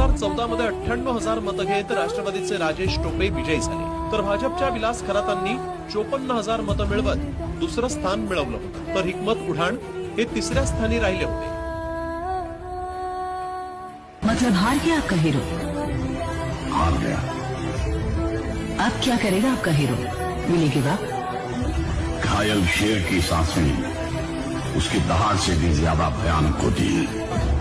2014 मध्ये 98,000 मतं घेत राष्ट्रवादीचे राजेश टोपे विजयी झाले, तर भाजपच्या विलास खरातांनी 54,000 मतं मिळवत दुसरं स्थान मिळवलं होतं, तर हिकमत उढाण हे तिसऱ्या स्थानी राहिले होते. मतलब हार गया आपका हीरो? हार गया. अब क्या करेगा आपका हीरो मिलेगी बात? घायल शेर की सांसें उसकी दहाड़ से भी ज्यादा भयानक होती है.